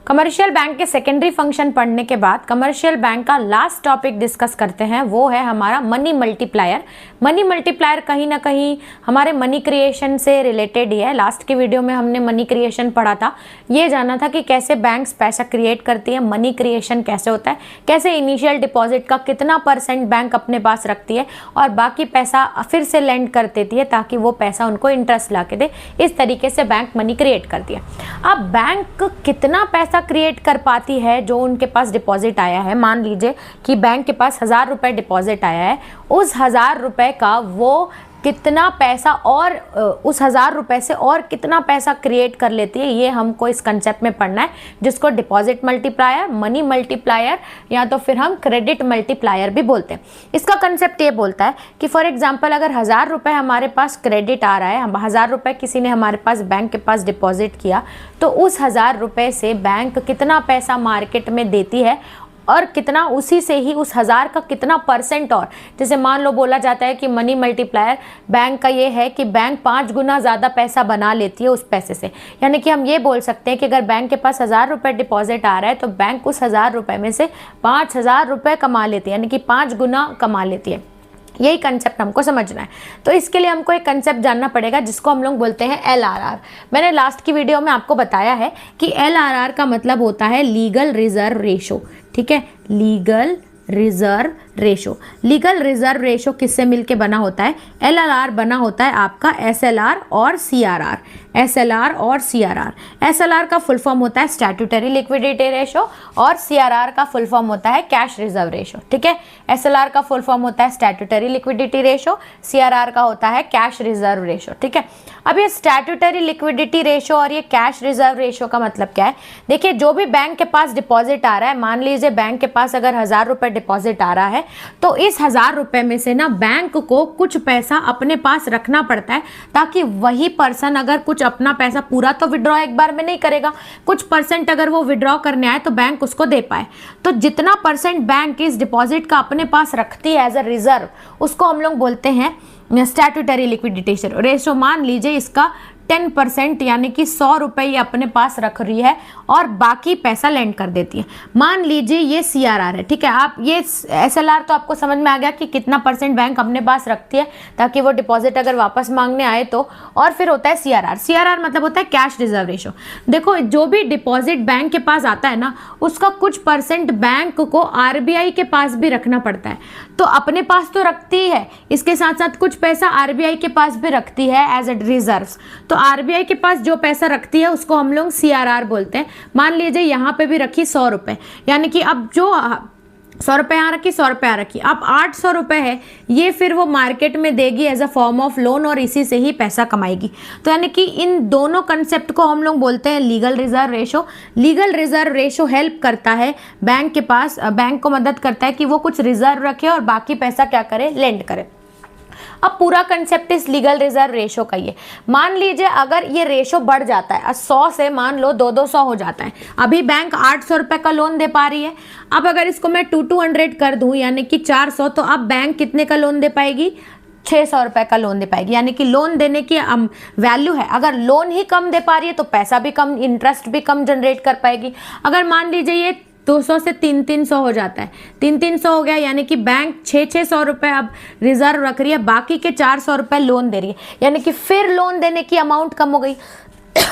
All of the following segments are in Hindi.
कमर्शियल बैंक के सेकेंडरी फंक्शन पढ़ने के बाद कमर्शियल बैंक का लास्ट टॉपिक डिस्कस करते हैं, वो है हमारा मनी मल्टीप्लायर। मनी मल्टीप्लायर कहीं ना कहीं हमारे मनी क्रिएशन से रिलेटेड ही है। लास्ट की वीडियो में हमने मनी क्रिएशन पढ़ा था, ये जाना था कि कैसे बैंक्स पैसा क्रिएट करती है, मनी क्रिएशन कैसे होता है, कैसे इनिशियल डिपॉजिट का कितना % बैंक अपने पास रखती है और बाकी पैसा फिर से लेंड कर देती है ताकि वो पैसा उनको इंटरेस्ट ला के दे। इस तरीके से बैंक मनी क्रिएट करती है। अब बैंक कितना पैसा क्रिएट कर पाती है जो उनके पास डिपॉजिट आया है। मान लीजिए कि बैंक के पास 1000 रुपये डिपॉजिट आया है, उस 1000 रुपये का वो कितना पैसा और उस 1000 रुपये से और कितना पैसा क्रिएट कर लेती है, ये हमको इस कंसेप्ट में पढ़ना है, जिसको डिपॉजिट मल्टीप्लायर, मनी मल्टीप्लायर या तो फिर हम क्रेडिट मल्टीप्लायर भी बोलते हैं। इसका कंसेप्ट ये बोलता है कि फॉर एग्जांपल अगर 1000 रुपये हमारे पास क्रेडिट आ रहा है, 1000 रुपये किसी ने हमारे पास बैंक के पास डिपॉजिट किया, तो उस 1000 रुपये से बैंक कितना पैसा मार्केट में देती है और कितना, उसी से ही उस 1000 का कितना % और, जैसे मान लो बोला जाता है कि मनी मल्टीप्लायर बैंक का ये है कि बैंक 5 गुना ज़्यादा पैसा बना लेती है उस पैसे से। यानी कि हम ये बोल सकते हैं कि अगर बैंक के पास 1000 रुपये डिपॉजिट आ रहा है तो बैंक उस 1000 रुपये में से 5000 रुपये कमा लेती है, यानी कि 5 गुना कमा लेती है। यही कंसेप्ट हमको समझना है। तो इसके लिए हमको एक कंसेप्ट जानना पड़ेगा जिसको हम लोग बोलते हैं LRR। मैंने लास्ट की वीडियो में आपको बताया है कि LRR का मतलब होता है लीगल रिजर्व रेशो। ठीक है, legal reserve ratio. Legal reserve ratio किससे मिलके बना होता है? LRR बना होता है आपका SLR और CRR। SLR और CRR। SLR का फुल फॉर्म होता है स्टैट्यूटरी लिक्विडिटी रेशो और CRR का फुल फॉर्म होता है कैश रिजर्व रेशो। ठीक है, SLR का फुल फॉर्म होता है स्टैट्यूटरी लिक्विडिटी रेशो, CRR का होता है कैश रिजर्व रेशो। ठीक है, अब ये स्टैट्यूटरी लिक्विडिटी रेशो और ये कैश रिजर्व रेशो का मतलब क्या है? देखिए, जो भी बैंक के पास डिपॉजिट आ रहा है, मान लीजिए बैंक के पास अगर 1000 रुपये डिपॉजिट आ रहा है, तो इस 1000 रुपये में से ना बैंक को कुछ पैसा अपने पास रखना पड़ता है ताकि वही पर्सन अगर कुछ अपना पैसा पूरा तो विड्रॉ एक बार में नहीं करेगा, कुछ % अगर वो विड्रॉ करने आए तो बैंक उसको दे पाए। तो जितना % बैंक इस डिपॉजिट का अपने पास रखती है एज अ रिजर्व, उसको हम लोग बोलते हैं स्टैट्यूटरी लिक्विडिटी रेशो। मान लीजिए इसका 10% यानी कि 100 रुपये ये अपने पास रख रही है और बाकी पैसा लेंड कर देती है। मान लीजिए ये CRR है। ठीक है, आप ये SLR तो आपको समझ में आ गया कि कितना % बैंक अपने पास रखती है ताकि वो डिपॉजिट अगर वापस मांगने आए तो। और फिर होता है CRR। CRR मतलब होता है कैश रिजर्व रेशो। देखो, जो भी डिपॉजिट बैंक के पास आता है ना, उसका कुछ % बैंक को RBI के पास भी रखना पड़ता है। तो अपने पास तो रखती है, इसके साथ साथ कुछ पैसा RBI के पास भी रखती है एज अ रिजर्व। तो RBI के पास जो पैसा रखती है उसको हम लोग CRR बोलते हैं। मान लीजिए यहाँ पे भी रखी 100 रुपये, यानी कि अब जो 100 रुपये यहाँ रखी, 100 रुपये यहाँ रखी, अब 800 रुपये है, ये फिर वो मार्केट में देगी as a form of loan और इसी से ही पैसा कमाएगी। तो यानी कि इन दोनों कंसेप्ट को हम लोग बोलते हैं legal reserve ratio. Legal reserve ratio help करता है बैंक के पास, बैंक को मदद करता है कि वो कुछ रिजर्व रखे और बाकी पैसा क्या करे, लेंड करे। अब पूरा कंसेप्ट इस लीगल रिजर्व रेशो का ये, मान लीजिए अगर ये रेशो बढ़ जाता है, 100 से मान लो 200 हो जाता है। अभी बैंक 800 रुपये का लोन दे पा रही है, अब अगर इसको मैं 200 कर दूं यानी कि 400, तो अब बैंक कितने का लोन दे पाएगी? 600 रुपये का लोन दे पाएगी। यानी कि लोन देने की वैल्यू है, अगर लोन ही कम दे पा रही है तो पैसा भी कम, इंटरेस्ट भी कम जनरेट कर पाएगी। अगर मान लीजिए ये 200 से 300 हो जाता है, 300 हो गया, यानी कि बैंक 600 रुपये अब रिजर्व रख रही है, बाकी के 400 रुपये लोन दे रही है, यानी कि फिर लोन देने की अमाउंट कम हो गई।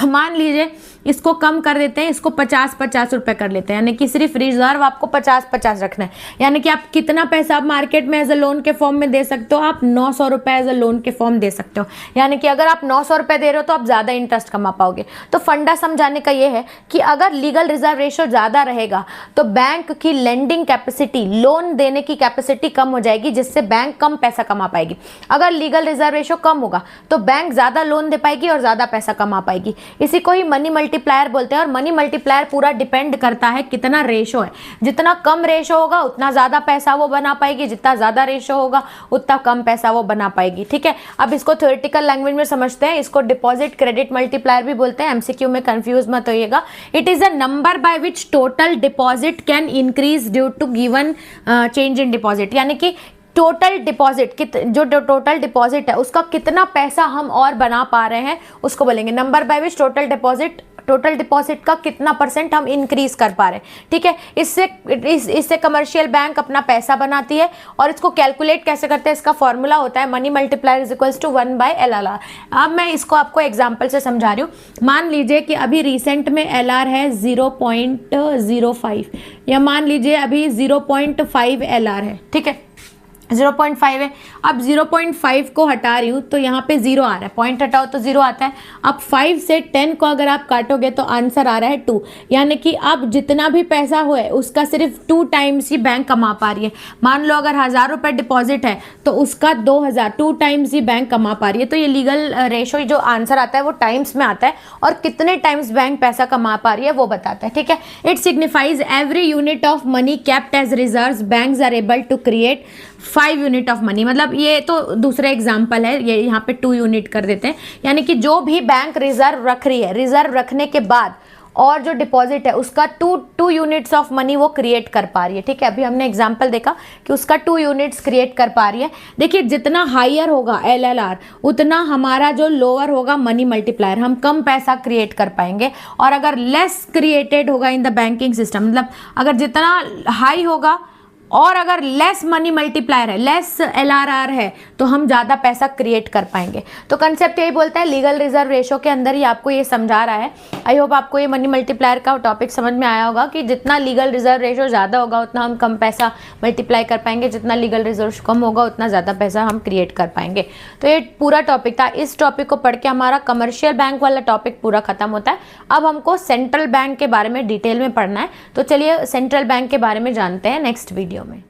मान लीजिए इसको कम कर देते हैं, इसको 50-50 रुपये कर लेते हैं, यानी कि सिर्फ रिजर्व आपको 50-50 रखना है। यानी कि आप कितना पैसा आप मार्केट में एज अ लोन के फॉर्म में दे सकते हो? आप 900 रुपये एज अ लोन के फॉर्म दे सकते हो। यानी कि अगर आप 900 रुपये दे रहे हो तो आप ज़्यादा इंटरेस्ट कमा पाओगे। तो फंडा समझाने का ये है कि अगर लीगल रिजर्व रेशो ज़्यादा रहेगा तो बैंक की लेंडिंग कैपेसिटी, लोन देने की कैपेसिटी कम हो जाएगी, जिससे बैंक कम पैसा कमा पाएगी। अगर लीगल रिजर्व रेशो कम होगा तो बैंक ज़्यादा लोन दे पाएगी और ज़्यादा पैसा कमा पाएगी। इसी को ही मनी मल्टीप्लायर बोलते हैं। और मनी मल्टीप्लायर पूरा डिपेंड करता है कितना रेशो है। जितना कम रेशो होगा उतना ज़्यादा पैसा वो बना पाएगी, जितना ज़्यादा रेशो होगा उतना कम पैसा वो बना पाएगी। ठीक है, अब इसको थ्योरेटिकल लैंग्वेज में समझते हैं। इसको डिपॉजिट क्रेडिट मल्टीप्लायर भी बोलते हैं। MCQ में कंफ्यूज मत होइएगा। It is a number by which total deposit can increase due to given change in deposit. यानी कि टोटल डिपॉजिट, जो टोटल डिपॉजिट है उसका कितना पैसा हम और बना पा रहे हैं उसको बोलेंगे number by which total deposit total deposit का कितना % हम इंक्रीज कर पा रहे हैं, ठीक है। इससे कमर्शियल बैंक अपना पैसा बनाती है और इसको कैलकुलेट कैसे करते हैं, इसका फॉर्मूला होता है money multiplier is equals to 1/LR। अब मैं इसको आपको एग्जांपल से समझा रही हूँ। मान लीजिए कि अभी रिसेंट में LR है 0.05 या मान लीजिए अभी 0.5 LR है, ठीक है, 0.5 है। अब 0.5 को हटा रही हूँ तो यहाँ पे 0 आ रहा है, पॉइंट हटाओ तो 0 आता है। अब 5 से 10 को अगर आप काटोगे तो आंसर आ रहा है 2, यानी कि अब जितना भी पैसा हुआ है उसका सिर्फ 2 टाइम्स ही बैंक कमा पा रही है। मान लो अगर 1000 रुपये डिपॉजिट है तो उसका 2000 2 टाइम्स ही बैंक कमा पा रही है। तो ये लीगल रेशो जो आंसर आता है वो टाइम्स में आता है और कितने टाइम्स बैंक पैसा कमा पा रही है वो बताता है, ठीक है। It signifies every unit of money kept as reserves banks are able to create 5 unit of money. मतलब ये तो दूसरा एग्जाम्पल है, ये यहाँ पे 2 यूनिट कर देते हैं, यानी कि जो भी बैंक रिजर्व रख रही है, रिजर्व रखने के बाद और जो डिपॉजिट है उसका 2 यूनिट्स ऑफ मनी वो क्रिएट कर पा रही है, ठीक है। अभी हमने एग्जांपल देखा कि उसका 2 यूनिट्स क्रिएट कर पा रही है। देखिए जितना हायर होगा LLR उतना हमारा जो लोअर होगा मनी मल्टीप्लायर, हम कम पैसा क्रिएट कर पाएंगे। और अगर लेस क्रिएटेड होगा इन द बैंकिंग सिस्टम, मतलब अगर जितना हाई होगा और अगर लेस मनी मल्टीप्लायर है, लेस LRR है, तो हम ज़्यादा पैसा क्रिएट कर पाएंगे। तो कंसेप्ट यही बोलता है, लीगल रिजर्व रेशो के अंदर ही आपको ये समझा रहा है। आई होप आपको ये मनी मल्टीप्लायर का टॉपिक समझ में आया होगा कि जितना लीगल रिजर्व रेशो ज़्यादा होगा उतना हम कम पैसा मल्टीप्लाई कर पाएंगे, जितना लीगल रिजर्व कम होगा उतना ज़्यादा पैसा हम क्रिएट कर पाएंगे। तो ये पूरा टॉपिक था। इस टॉपिक को पढ़ के हमारा कमर्शियल बैंक वाला टॉपिक पूरा खत्म होता है। अब हमको सेंट्रल बैंक के बारे में डिटेल में पढ़ना है। तो चलिए सेंट्रल बैंक के बारे में जानते हैं नेक्स्ट वीडियो में।